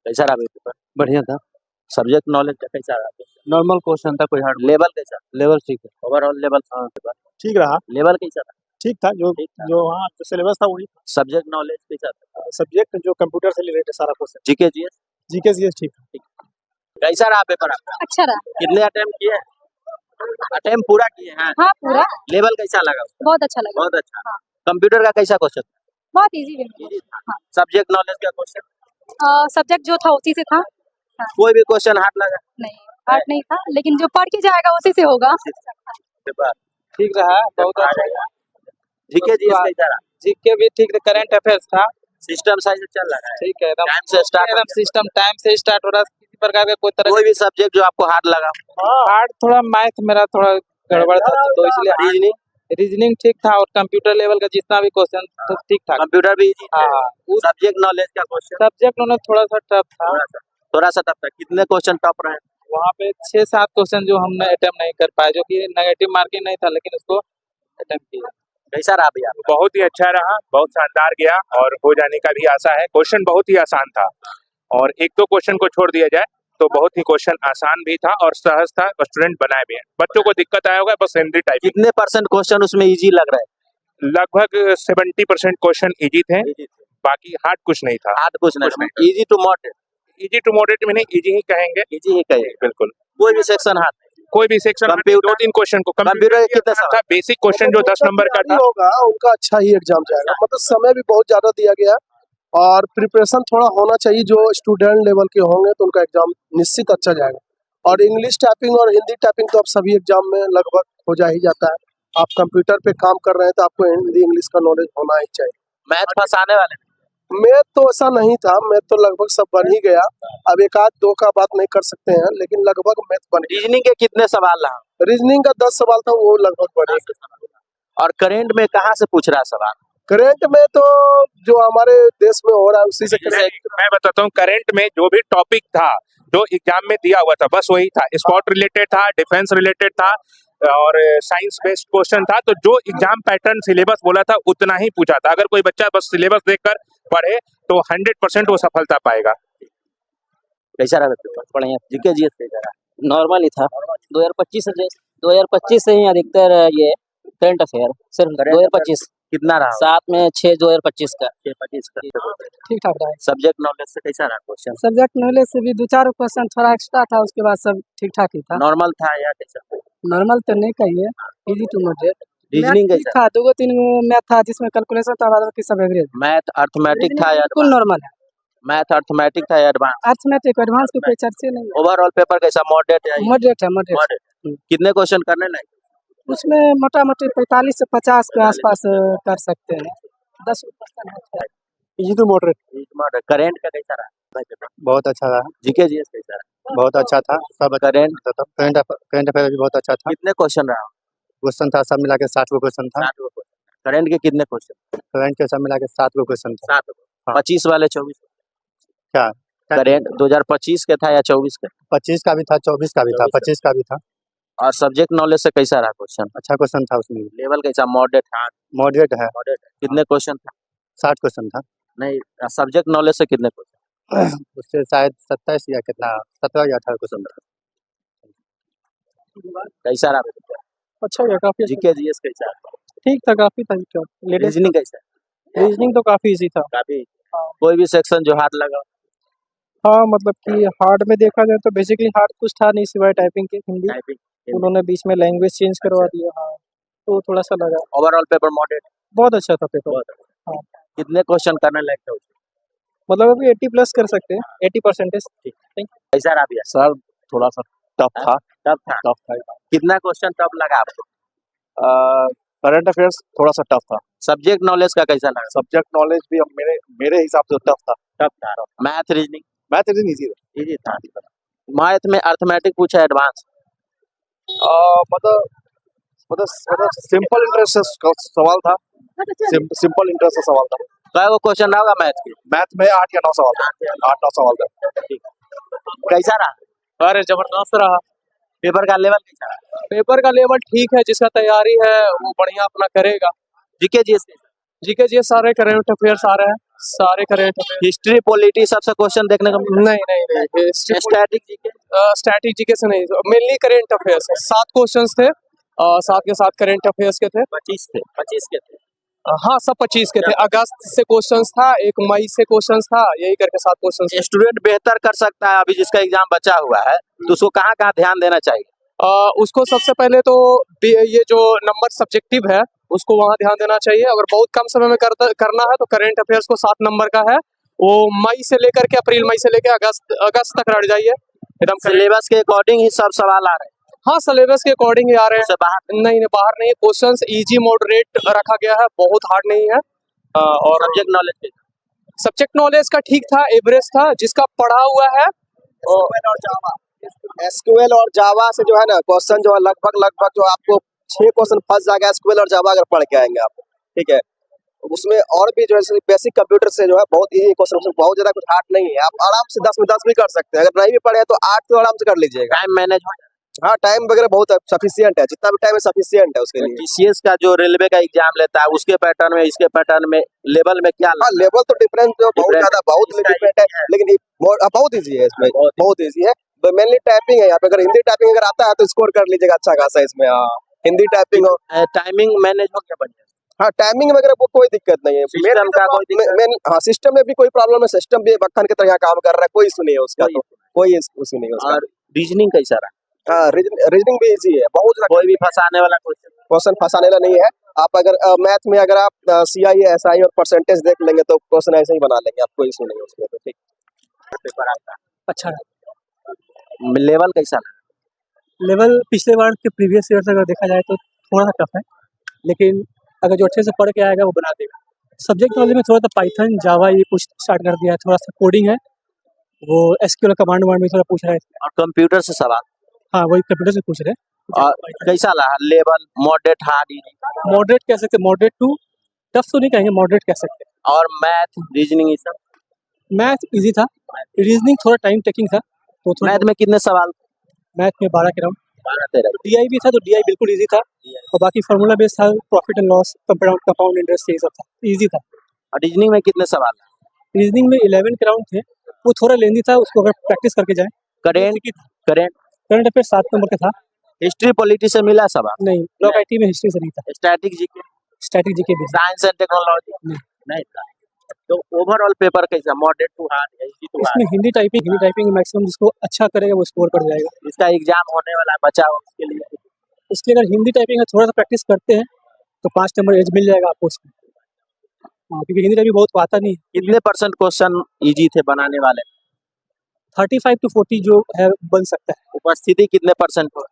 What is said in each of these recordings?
कैसा रहा पेपर? बढ़िया था। सब्जेक्ट नॉलेज का कैसा रहा? नॉर्मल क्वेश्चन था, कोई हार्ड लेवल कैसा? लेवल ठीक है। ओवरऑल लेवल पेपर ठीक रहा, लेवल कैसा था? ठीक था। जो ठीक था। जो हाँ जो सिलेबस था वही सब्जेक्ट नॉलेज कैसा था? सब्जेक्ट जो कंप्यूटर से रिलेटेड सारा question, GK GS GK GS ठीक था। कैसा रहा पेपर आपका? अच्छा रहा। कितने अटेम्प्ट किए? अटेम्प्ट पूरा किए हैं? हाँ पूरा। लेवल कैसा लगा? बहुत अच्छा लगा। बहुत अच्छा। कंप्यूटर का कैसा क्वेश्चन? बहुत इजी भी। हाँ। सब्जेक्ट नॉलेज का क्वेश्चन? सब्जेक्ट जो था उसी से था। हाँ। कोई भी क्वेश्चन हार्ड लगा? नहीं हार्ड नहीं था, लेकिन जो पढ़ के जाएगा उसी से होगा। पेपर ठीक रहा, बहुत अच्छा। जीके जीएस कैसा रहा? जीके भी ठीक था, करंट अफेयर्स था। सिस्टम सही से चल रहा है? ठीक है, एकदम टाइम से स्टार्ट एकदम सिस्टम टाइम से स्टार्ट हो रहा है। किसी प्रकार का कोई तरह कोई भी सब्जेक्ट जो आपको हार्ड लगा? हार्ड, थोड़ा मैथ मेरा थोड़ा गड़बड़ था, तो इसलिए रीजनिंग रीजनिंग ठीक था, और कंप्यूटर लेवल का जितना भी क्वेश्चन तो ठीक था। कंप्यूटर भी इजी था। हाँ, उस सब्जेक्ट नॉलेज का क्वेश्चन सब्जेक्ट में थोड़ा सा टफ था। थोड़ा सा टफ था। कितने क्वेश्चन टफ रहे? वहाँ पे 6-7 क्वेश्चन जो हमने अटेम्प्ट नहीं कर पाए, जो कि नेगेटिव मार्किंग नहीं था, लेकिन उसको अटेम्प्ट किया। कैसा रहा भैया? बहुत ही अच्छा रहा, बहुत शानदार गया, और हो जाने का भी आशा है। क्वेश्चन बहुत ही आसान था, और एक दो क्वेश्चन को छोड़ दिया जाए तो बहुत ही क्वेश्चन आसान भी था और सहज था। स्टूडेंट बनाए भी हैं। बच्चों को दिक्कत आया होगा बस हिंदी टाइपिंग। कितने परसेंट क्वेश्चन उसमें इजी लग रहा है? लगभग 70% क्वेश्चन इजी थे, बाकी हार्ड कुछ नहीं था। हार्ड कुछ नहीं। Easy to moderate? Easy to moderate में नहीं, इजी ही कहेंगे। इजी ही कहेंगे बिल्कुल। कोई भी सेक्शन हार्ड? कोई भी सेक्शन कंप्यूटर 2-3 क्वेश्चन को कंप्यूटर कितने था। बेसिक क्वेश्चन जो 10 नंबर का था होगा उनका अच्छा ही एग्जाम जाएगा। मतलब समय भी बहुत ज्यादा दिया गया है और प्रिपरेशन थोड़ा होना चाहिए। जो स्टूडेंट लेवल के होंगे तो उनका एग्जाम निश्चित अच्छा जाएगा। और इंग्लिश टाइपिंग और हिंदी टाइपिंग तो अब सभी एग्जाम में लगभग हो जा ही जाता है। आप कंप्यूटर पे काम कर रहे हैं तो आपको हिंदी इंग्लिश का नॉलेज होना ही चाहिए। मैथ फंसाने वाले? मैथ तो ऐसा नहीं था, मैथ तो लगभग सब बन ही गया। अब एक आध दो का बात नहीं कर सकते हैं, लेकिन लगभग मैथ बन गया। रीजनिंग के कितने सवाल रहा? रीजनिंग का 10 सवाल था, वो लगभग बन ही गया। और करेंट में कहाँ से पूछ रहा है सवाल? करंट में तो जो हमारे देश में हो रहा है उसी से मैं बताता हूँ। करंट में जो भी टॉपिक था जो एग्जाम में दिया हुआ था बस वही था। स्पोर्ट रिलेटेड था, डिफेंस रिलेटेड था, और साइंस बेस्ड क्वेश्चन था। तो जो एग्जाम पैटर्न सिलेबस बोला था उतना ही पूछा था। अगर कोई बच्चा बस सिलेबस देखकर पढ़े तो 100% वो सफलता पाएगा। कैसा रहा पेपर? बढ़िया। जीके जीएस कैसा रहा? नॉर्मल ही था। 2025 से ही अधिकतर ये करंट अफेयर सिर्फ 2025 कितना रहा? 7 में 6 2025 का। 25 का। ठीक ठाक रहा। सब्जेक्ट नॉलेज से कैसा रहा क्वेश्चन? सब्जेक्ट नॉलेज से भी 2-4 क्वेश्चन थोड़ा एक्स्ट्रा था, उसके बाद सब ठीक ठाक ही था। नॉर्मल था या कैसा? नॉर्मल तो नहीं कहिए, इजी टू मॉडरेट। रीजनिंग कैसा था? 2-3 मैथ था जिसमें कैलकुलेशन था, बाकी सब एवरेज। मैथ अर्थमेटिक था या बिल्कुल नॉर्मल है। मैथ अर्थमेटिक था या एडवांस? अर्थमेटिक एडवांस की कोई चर्चा नहीं है। ओवरऑल पेपर कैसा? मॉडरेट है? मॉडरेट है, मॉडरेट। कितने क्वेश्चन करने नहीं? उसमें मोटा मोटी 45 से 50 के आसपास कर सकते हैं। 10% इजी टू मॉडरेट। करेंट का कैसा रहा? बहुत अच्छा रहा, जीके जीएस कैसा रहा? बहुत अच्छा था। सब करंट अफेयर भी बहुत अच्छा था। कितने क्वेश्चन रहा? क्वेश्चन था सब मिला के 60 गो क्वेश्चन था। 7 गो। करंट के कितने क्वेश्चन? करंट के सब मिला के 7 गो क्वेश्चन था। 7 गो। 25 वाले 24? क्या करंट 2025 के था या 24 के? 25 का भी था, 24 का भी था, 25 का भी था। और सब्जेक्ट नॉलेज से कैसा रहा क्वेश्चन? अच्छा क्वेश्चन था उसमें। लेवल कैसा? मॉडरेट था? मॉडरेट है। मॉडरेट। कितने क्वेश्चन था? 60 क्वेश्चन था। नहीं, सब्जेक्ट नॉलेज से कितने क्वेश्चन? उससे शायद 27 या कितना 17 या 18 क्वेश्चन था। कैसा रहा पेपर? अच्छा है, काफी जीके जीएस कैसा? ठीक था, काफी था। रीजनिंग कैसा? रीजनिंग तो काफी इजी था। काफी। कोई भी सेक्शन जो हार्ड लगा? हाँ, मतलब कि हार्ड में देखा जाए तो बेसिकली हार्ड कुछ था नहीं सिवाय टाइपिंग के। हिंदी टाइपिंग। उन्होंने बीच में लैंग्वेज चेंज करवा दिया। हाँ, तो थोड़ा सा लगा। Overall paper moderate? बहुत अच्छा था पेपर। हाँ, कितने क्वेश्चन करने लायक था? मतलब अभी 80 प्लस कर सकते हैं, 80%। कैसा रहा भैया? सर थोड़ा सा टफ था। टफ था। कितना क्वेश्चन टफ लगा आपको? करंट अफेयर्स थोड़ा सा टफ था। सब्जेक्ट नॉलेज का कैसा लगा? सब्जेक्ट नॉलेज भी अब मेरे हिसाब से टफ था। टफ था। Math reasoning? Math reasoning easy था। इजी था। मैथ में अर्थमेटिक पूछा एडवांस? मतलब सिंपल इंटरेस्ट का सवाल था। सिंपल इंटरेस्ट का सवाल था। कई क्वेश्चन रहा मैथ के? मैथ में 8 या 9 सवाल था। 8-9 सवाल था। कैसा रहा? अरे जबरदस्त रहा। पेपर का लेवल कैसा रहा? पेपर का लेवल ठीक है, जिसका तैयारी है वो बढ़िया अपना करेगा। जीके जीएस जीके जी सारे करंट अफेयर्स आ रहे हैं, सारे करंट अफेयर। हिस्ट्री पॉलिटी सबसे क्वेश्चन देखने को मिला। नहीं स्टैटिक जीके स्ट्रैटेजी से नहीं, मेनली करंट अफेयर्स। 7 क्वेश्चंस थे, 7 के 7 करंट अफेयर्स के थे। 25 के थे। हाँ, सब 25 के थे। अगस्त से क्वेश्चंस था, एक मई से क्वेश्चंस था, यही करके 7 क्वेश्चंस। स्टूडेंट बेहतर कर सकता है अभी जिसका एग्जाम बचा हुआ है तो उसको कहाँ कहाँ ध्यान देना चाहिए? उसको सबसे पहले तो ये जो नंबर सब्जेक्टिव है उसको वहाँ ध्यान देना चाहिए। अगर बहुत कम समय में करना है तो करंट अफेयर्स को 7 नंबर का है, वो मई से लेकर के मई से लेकर अगस्त तक रट जाइए एकदम। सिलेबस के अकॉर्डिंग ही सब सवाल आ रहे हैं। हाँ, सिलेबस के अकॉर्डिंग ही आ रहे हैं। उससे बाहर नहीं, बाहर नहीं। क्वेश्चंस इजी मॉडरेट रखा गया है, बहुत हार्ड नहीं है। और सब्जेक्ट नॉलेज का ठीक था, एवरेज था। जिसका पढ़ा हुआ है एसक्यूएल और जावा से जो है ना क्वेश्चन जो है लगभग जो आपको 6 क्वेश्चन फंस जाएगा एसक्यूएल और जावा अगर पढ़ के आएंगे आप, ठीक है। उसमें और भी जो है बेसिक कंप्यूटर से जो है बहुत इजी क्वेश्चन, बहुत ज्यादा कुछ हार्ड नहीं है। आप आराम से 10 में 10 भी कर सकते हैं। अगर नहीं भी पढ़े तो 8 तो आराम से कर लीजिएगा। Time management. हाँ, टाइम वगैरह बहुत सफिशियंट है, जितना भी टाइम है सफिशियंट है उसके लिए। टीसीएस का जो रेलवे का एग्जाम लेता है उसके पैटर्न में इसके पैटर्न में लेवल में क्या हाँ, लेवल तो डिफरेंस जो बहुत ज्यादा बहुत डिफरेंट है, लेकिन बहुत इजी है इसमें, बहुत इजी है। मेनली टाइपिंग है यहाँ पे। अगर हिंदी टाइपिंग अगर आता है तो स्कोर कर लीजिएगा अच्छा खासा इसमें। हाँ, हिंदी टाइपिंग हो, टाइमिंग मैनेज हो क्या बढ़िया? हाँ, टाइमिंग वगैरह को कोई दिक्कत नहीं है। सिस्टम का कोई दिक्कत? हाँ, सिस्टम में भी कोई प्रॉब्लम है। सिस्टम भी बखन की तरह काम कर रहा है, कोई इशू नहीं है उसका। तो कोई इशू नहीं है उसका। और रीजनिंग कैसा रहा? हाँ, रीजनिंग भी इजी है, बहुत कोई भी फंसाने वाला क्वेश्चन फंसाने वाला नहीं है। आप अगर मैथ में अगर आप CI SI और परसेंटेज देख लेंगे तो क्वेश्चन ऐसे ही बना लेंगे, आपको इशू नहीं है उसमें। तो ठीक पेपर आता अच्छा है। लेवल कैसा रहा? लेवल पिछले बार के प्रीवियस ईयर से अगर देखा जाए तो थोड़ा सा टफ है, लेकिन अगर जो अच्छे से पढ़ के आएगा वो बना देगा। सब्जेक्ट नॉलेज में थोड़ा सा पाइथन जावा ये कुछ स्टार्ट कर दिया है, थोड़ा सा कोडिंग है, वो एसक्यूएल कमांड वांड में थोड़ा पूछ रहा है। और कंप्यूटर से सवाल? हाँ, वही कंप्यूटर से पूछ रहे हैं। और कैसा रहा लेवल? Moderate, hard? मॉडरेट कह सकते, मॉडरेट टू टफ तो नहीं कहेंगे, मॉडरेट कह सकते हैं। और मैथ रीजनिंग ये सब? मैथ इजी था, रीजनिंग थोड़ा टाइम टेकिंग था। तो थोड़ा मैथ में कितने सवाल? मैथ में 12 के राउंड। 12-13। DI भी था तो DI बिल्कुल इजी था, और बाकी फार्मूला बेस था, profit and loss, compound interest, ये सब था, इजी था। और रीजनिंग में कितने सवाल? रीजनिंग में 11 के राउंड थे, वो थोड़ा लेंदी था, उसको अगर प्रैक्टिस करके जाए। करंट अफेयर 7 नंबर का था। हिस्ट्री पॉलिटी से मिला सवाल? नहीं, ब्लॉक IT में हिस्ट्री से नहीं था। Static GK? स्टैटिक जीके भी साइंस एंड टेक्नोलॉजी नहीं था। तो ओवरऑल पेपर कैसा? मॉडरेट टू हार्ड या इजी टू इसमें हार्ड? हिंदी टाइपिंग मैक्सिमम जिसको अच्छा करेगा वो स्कोर कर जाएगा। इसका एग्जाम होने वाला बचा हो उसके लिए इसलिए अगर हिंदी टाइपिंग थोड़ा सा प्रैक्टिस करते हैं तो 5 नंबर एज मिल जाएगा आपको उसमें। हाँ, क्योंकि हिंदी टाइपिंग बहुत आता नहीं है। कितने % क्वेश्चन इजी थे बनाने वाले? 35 to 40 जो है बन सकता है। उपस्थिति कितने % हो?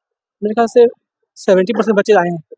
मेरे ख्याल से 70% बच्चे आए हैं।